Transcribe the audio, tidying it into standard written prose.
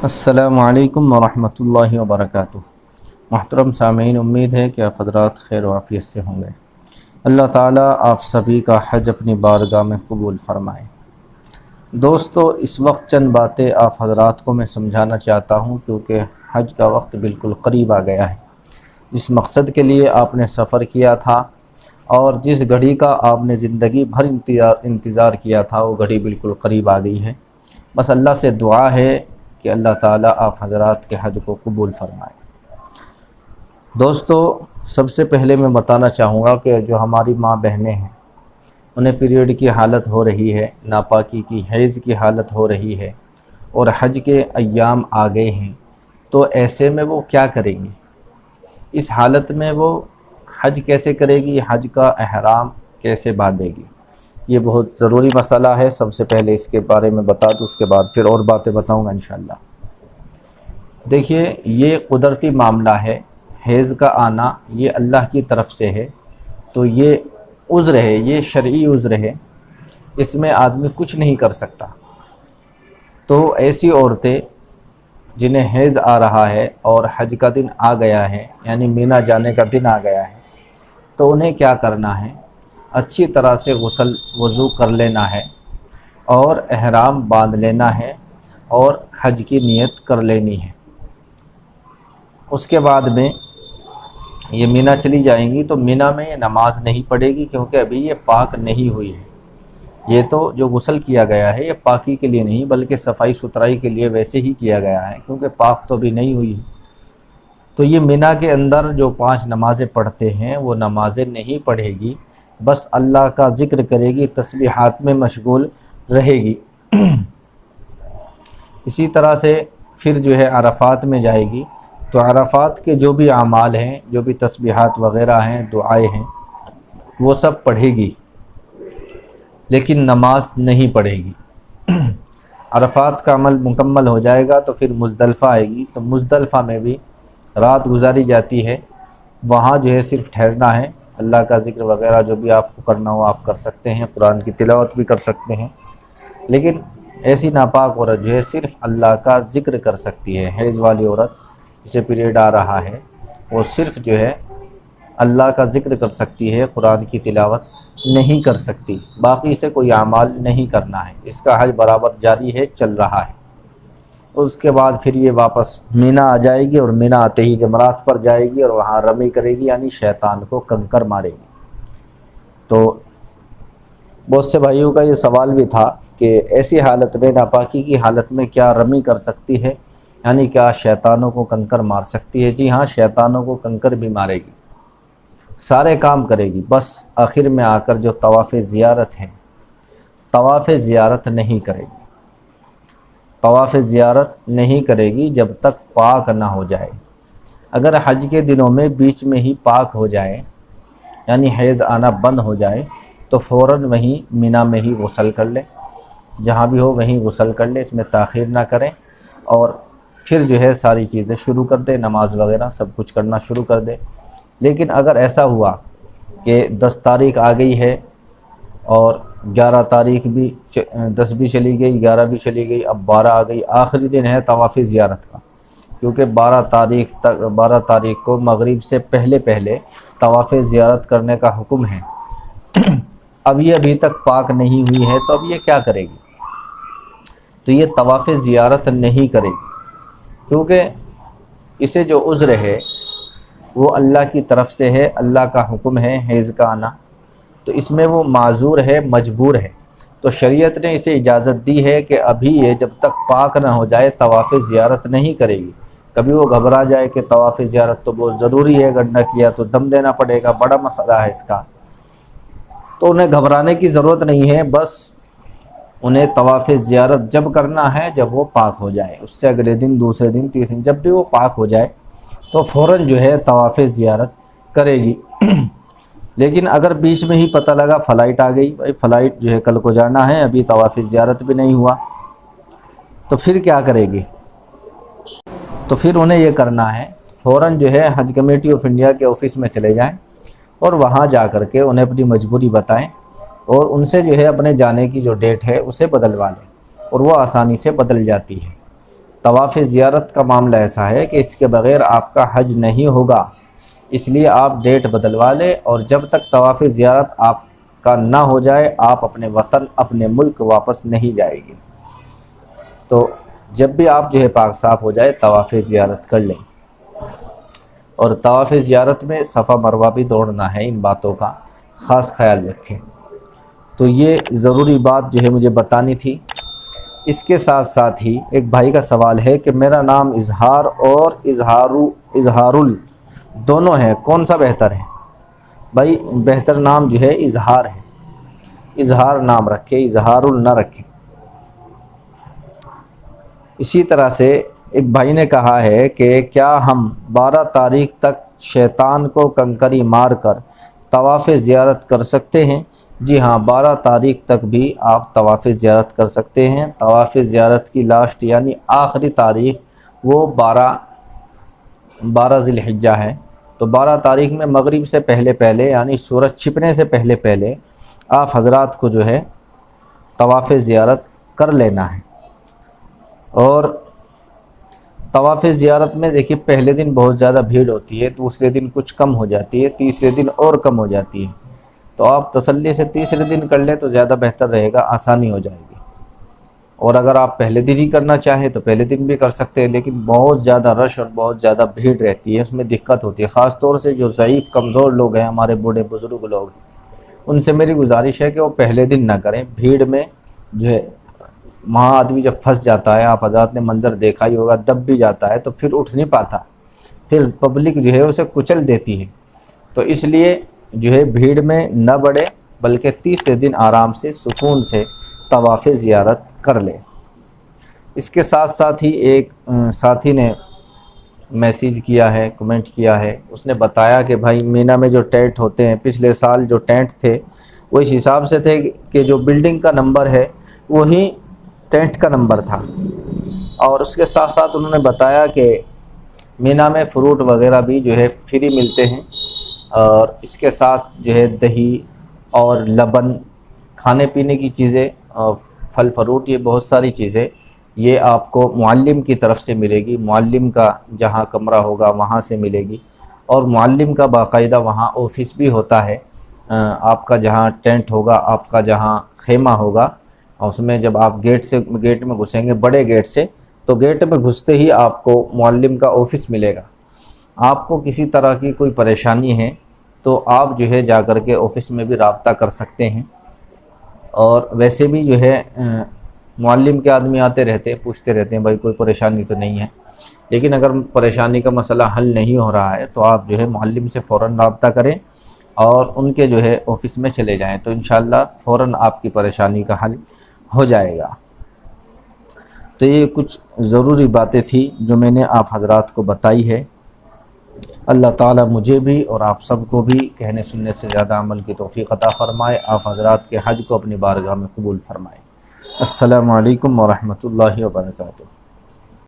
السلام علیکم ورحمۃ اللہ وبرکاتہ۔ محترم سامعین، امید ہے کہ آپ حضرات خیر و عافیت سے ہوں گے۔ اللہ تعالیٰ آپ سبھی کا حج اپنی بارگاہ میں قبول فرمائے۔ دوستو، اس وقت چند باتیں آپ حضرات کو میں سمجھانا چاہتا ہوں، کیونکہ حج کا وقت بالکل قریب آ گیا ہے۔ جس مقصد کے لیے آپ نے سفر کیا تھا اور جس گھڑی کا آپ نے زندگی بھر انتظار کیا تھا، وہ گھڑی بالکل قریب آ گئی ہے۔ بس اللہ سے دعا ہے کہ اللہ تعالیٰ آپ حضرات کے حج کو قبول فرمائے۔ دوستو، سب سے پہلے میں بتانا چاہوں گا کہ جو ہماری ماں بہنیں ہیں، انہیں پیریڈ کی حالت ہو رہی ہے، ناپاکی کی حیض کی حالت ہو رہی ہے اور حج کے ایام آ گئے ہیں، تو ایسے میں وہ کیا کریں گی؟ اس حالت میں وہ حج کیسے کرے گی؟ حج کا احرام کیسے باندھے گی؟ یہ بہت ضروری مسئلہ ہے۔ سب سے پہلے اس کے بارے میں بتا دوں، اس کے بعد پھر اور باتیں بتاؤں گا انشاءاللہ۔ دیکھیے، یہ قدرتی معاملہ ہے۔ حیض کا آنا یہ اللہ کی طرف سے ہے، تو یہ عذر ہے، یہ شرعی عذر ہے، اس میں آدمی کچھ نہیں کر سکتا۔ تو ایسی عورتیں جنہیں حیض آ رہا ہے اور حج کا دن آ گیا ہے، یعنی مینا جانے کا دن آ گیا ہے، تو انہیں کیا کرنا ہے؟ اچھی طرح سے غسل وضو کر لینا ہے اور احرام باندھ لینا ہے اور حج کی نیت کر لینی ہے۔ اس کے بعد میں یہ مینا چلی جائیں گی، تو مینا میں یہ نماز نہیں پڑھے گی، کیونکہ ابھی یہ پاک نہیں ہوئی ہے۔ یہ تو جو غسل کیا گیا ہے، یہ پاکی کے لیے نہیں بلکہ صفائی ستھرائی کے لیے ویسے ہی کیا گیا ہے، کیونکہ پاک تو ابھی نہیں ہوئی ہے۔ تو یہ مینا کے اندر جو 5 نمازیں پڑھتے ہیں، وہ نمازیں نہیں پڑھے گی، بس اللہ کا ذکر کرے گی، تسبیحات میں مشغول رہے گی۔ اسی طرح سے پھر جو ہے عرفات میں جائے گی، تو عرفات کے جو بھی اعمال ہیں، جو بھی تسبیحات وغیرہ ہیں، دعائیں ہیں، وہ سب پڑھے گی، لیکن نماز نہیں پڑھے گی۔ عرفات کا عمل مکمل ہو جائے گا تو پھر مزدلفہ آئے گی، تو مزدلفہ میں بھی رات گزاری جاتی ہے۔ وہاں جو ہے صرف ٹھہرنا ہے، اللہ کا ذکر وغیرہ جو بھی آپ کو کرنا ہو آپ کر سکتے ہیں، قرآن کی تلاوت بھی کر سکتے ہیں، لیکن ایسی ناپاک عورت جو ہے صرف اللہ کا ذکر کر سکتی ہے۔ حیض والی عورت جسے پیریڈ آ رہا ہے، وہ صرف جو ہے اللہ کا ذکر کر سکتی ہے، قرآن کی تلاوت نہیں کر سکتی، باقی سے کوئی اعمال نہیں کرنا ہے۔ اس کا حج برابر جاری ہے، چل رہا ہے۔ اس کے بعد پھر یہ واپس مینا آ جائے گی، اور مینا آتے ہی جمرات پر جائے گی اور وہاں رمی کرے گی، یعنی شیطان کو کنکر مارے گی۔ تو بہت سے بھائیوں کا یہ سوال بھی تھا کہ ایسی حالت میں، ناپاکی کی حالت میں کیا رمی کر سکتی ہے؟ یعنی کیا شیطانوں کو کنکر مار سکتی ہے؟ جی ہاں، شیطانوں کو کنکر بھی مارے گی، سارے کام کرے گی، بس آخر میں آ کر جو طواف زیارت ہے، طواف زیارت نہیں کرے گی۔ طواف زیارت نہیں کرے گی جب تک پاک نہ ہو جائے۔ اگر حج کے دنوں میں بیچ میں ہی پاک ہو جائے، یعنی حیض آنا بند ہو جائے، تو فوراً وہیں مینا میں ہی غسل کر لے، جہاں بھی ہو وہیں غسل کر لے، اس میں تاخیر نہ کریں، اور پھر جو ہے ساری چیزیں شروع کر دے، نماز وغیرہ سب کچھ کرنا شروع کر دے۔ لیکن اگر ایسا ہوا کہ 10 تاریخ آ گئی ہے اور 11 تاریخ بھی 10 بھی چلی گئی، 11 بھی چلی گئی، اب 12 آ گئی، آخری دن ہے طواف زیارت کا، کیونکہ 12 تاریخ کو مغرب سے پہلے طواف زیارت کرنے کا حکم ہے۔ اب یہ ابھی تک پاک نہیں ہوئی ہے، تو اب یہ کیا کرے گی؟ تو یہ طواف زیارت نہیں کرے گی، کیونکہ اسے جو عذر ہے وہ اللہ کی طرف سے ہے، اللہ کا حکم ہے حیض کا آنا، تو اس میں وہ معذور ہے، مجبور ہے۔ تو شریعت نے اسے اجازت دی ہے کہ ابھی یہ جب تک پاک نہ ہو جائے طواف زیارت نہیں کرے گی۔ کبھی وہ گھبرا جائے کہ طواف زیارت تو بہت ضروری ہے، اگر نہ کیا تو دم دینا پڑے گا، بڑا مسئلہ ہے اس کا، تو انہیں گھبرانے کی ضرورت نہیں ہے، بس انہیں طواف زیارت جب کرنا ہے جب وہ پاک ہو جائے، اس سے اگلے دن، دوسرے دن، تیسرے دن، جب بھی وہ پاک ہو جائے تو فوراً جو ہے طواف زیارت کرے گی۔ لیکن اگر بیچ میں ہی پتہ لگا فلائٹ آ گئی، بھائی فلائٹ جو ہے کل کو جانا ہے، ابھی طواف زیارت بھی نہیں ہوا، تو پھر کیا کرے گی؟ تو پھر انہیں یہ کرنا ہے، فوراً جو ہے حج کمیٹی آف انڈیا کے آفس میں چلے جائیں اور وہاں جا کر کے انہیں اپنی مجبوری بتائیں، اور ان سے جو ہے اپنے جانے کی جو ڈیٹ ہے اسے بدلوا لیں، اور وہ آسانی سے بدل جاتی ہے۔ طواف زیارت کا معاملہ ایسا ہے کہ اس کے بغیر آپ کا حج نہیں ہوگا، اس لیے آپ ڈیٹ بدلوا لیں، اور جب تک طواف زیارت آپ کا نہ ہو جائے آپ اپنے وطن اپنے ملک واپس نہیں جائے گی۔ تو جب بھی آپ جو ہے پاک صاف ہو جائے طواف زیارت کر لیں، اور طواف زیارت میں صفا مروہ بھی دوڑنا ہے، ان باتوں کا خاص خیال رکھیں۔ تو یہ ضروری بات جو ہے مجھے بتانی تھی۔ اس کے ساتھ ساتھ ہی ایک بھائی کا سوال ہے کہ میرا نام اظہار اور اظہارل دونوں ہیں، کون سا بہتر ہے؟ بھائی بہتر نام جو ہے اظہار ہے، اظہار نام رکھے، اظہارل نہ رکھیں۔ اسی طرح سے ایک بھائی نے کہا ہے کہ کیا ہم 12 تاریخ تک شیطان کو کنکری مار کر طواف زیارت کر سکتے ہیں؟ جی ہاں، 12 تاریخ تک بھی آپ طواف زیارت کر سکتے ہیں۔ طواف زیارت کی لاسٹ یعنی آخری تاریخ وہ 12 ذی الحجہ ہے، تو 12 تاریخ میں مغرب سے پہلے یعنی سورج چھپنے سے پہلے آپ حضرات کو جو ہے طواف زیارت کر لینا ہے۔ اور طواف زیارت میں دیکھیے پہلے دن بہت زیادہ بھیڑ ہوتی ہے، دوسرے دن کچھ کم ہو جاتی ہے، تیسرے دن اور کم ہو جاتی ہے، تو آپ تسلی سے تیسرے دن کر لیں تو زیادہ بہتر رہے گا، آسانی ہو جائے گی۔ اور اگر آپ پہلے دن ہی کرنا چاہیں تو پہلے دن بھی کر سکتے ہیں، لیکن بہت زیادہ رش اور بہت زیادہ بھیڑ رہتی ہے، اس میں دقت ہوتی ہے، خاص طور سے جو ضعیف کمزور لوگ ہیں، ہمارے بوڑھے بزرگ لوگ ہیں، ان سے میری گزارش ہے کہ وہ پہلے دن نہ کریں۔ بھیڑ میں جو ہے وہاں آدمی جب پھنس جاتا ہے، آپ حضرات نے منظر دیکھا ہی ہوگا، دب بھی جاتا ہے تو پھر اٹھ نہیں پاتا، پھر پبلک جو ہے اسے کچل دیتی ہے۔ تو اس لیے جو ہے بھیڑ میں نہ بڑھے، بلکہ تیسرے دن آرام سے سکون سے طواف زیارت کر لے۔ اس کے ساتھ ساتھ ہی ایک ساتھی نے میسیج کیا ہے، کمنٹ کیا ہے، اس نے بتایا کہ بھائی مینا میں جو ٹینٹ ہوتے ہیں، پچھلے سال جو ٹینٹ تھے وہ اس حساب سے تھے کہ جو بلڈنگ کا نمبر ہے وہی ٹینٹ کا نمبر تھا، اور اس کے ساتھ ساتھ انہوں نے بتایا کہ مینا میں فروٹ وغیرہ بھی جو ہے فری ملتے ہیں، اور اس کے ساتھ جو ہے دہی اور لبن، کھانے پینے کی چیزیں اور پھل فروٹ، یہ بہت ساری چیزیں یہ آپ کو معلم کی طرف سے ملے گی، معلم کا جہاں کمرہ ہوگا وہاں سے ملے گی، اور معلم کا باقاعدہ وہاں آفس بھی ہوتا ہے، آپ کا جہاں ٹینٹ ہوگا، آپ کا جہاں خیمہ ہوگا، اس میں جب آپ گیٹ میں گھسیں گے بڑے گیٹ سے، تو گیٹ میں گھستے ہی آپ کو معلم کا آفس ملے گا۔ آپ کو کسی طرح کی کوئی پریشانی ہے تو آپ جو ہے جا کر کے آفس میں بھی رابطہ کر سکتے ہیں، اور ویسے بھی جو ہے معلم کے آدمی آتے رہتے ہیں، پوچھتے رہتے ہیں بھائی کوئی پریشانی تو نہیں ہے، لیکن اگر پریشانی کا مسئلہ حل نہیں ہو رہا ہے تو آپ جو ہے معلم سے فوراً رابطہ کریں اور ان کے جو ہے آفس میں چلے جائیں، تو انشاءاللہ فوراً آپ کی پریشانی کا حل ہو جائے گا۔ تو یہ کچھ ضروری باتیں تھیں جو میں نے آپ حضرات کو بتائی ہے۔ اللہ تعالیٰ مجھے بھی اور آپ سب کو بھی کہنے سننے سے زیادہ عمل کی توفیق عطا فرمائے، آپ حضرات کے حج کو اپنی بارگاہ میں قبول فرمائے۔ السلام علیکم ورحمۃ اللہ وبرکاتہ۔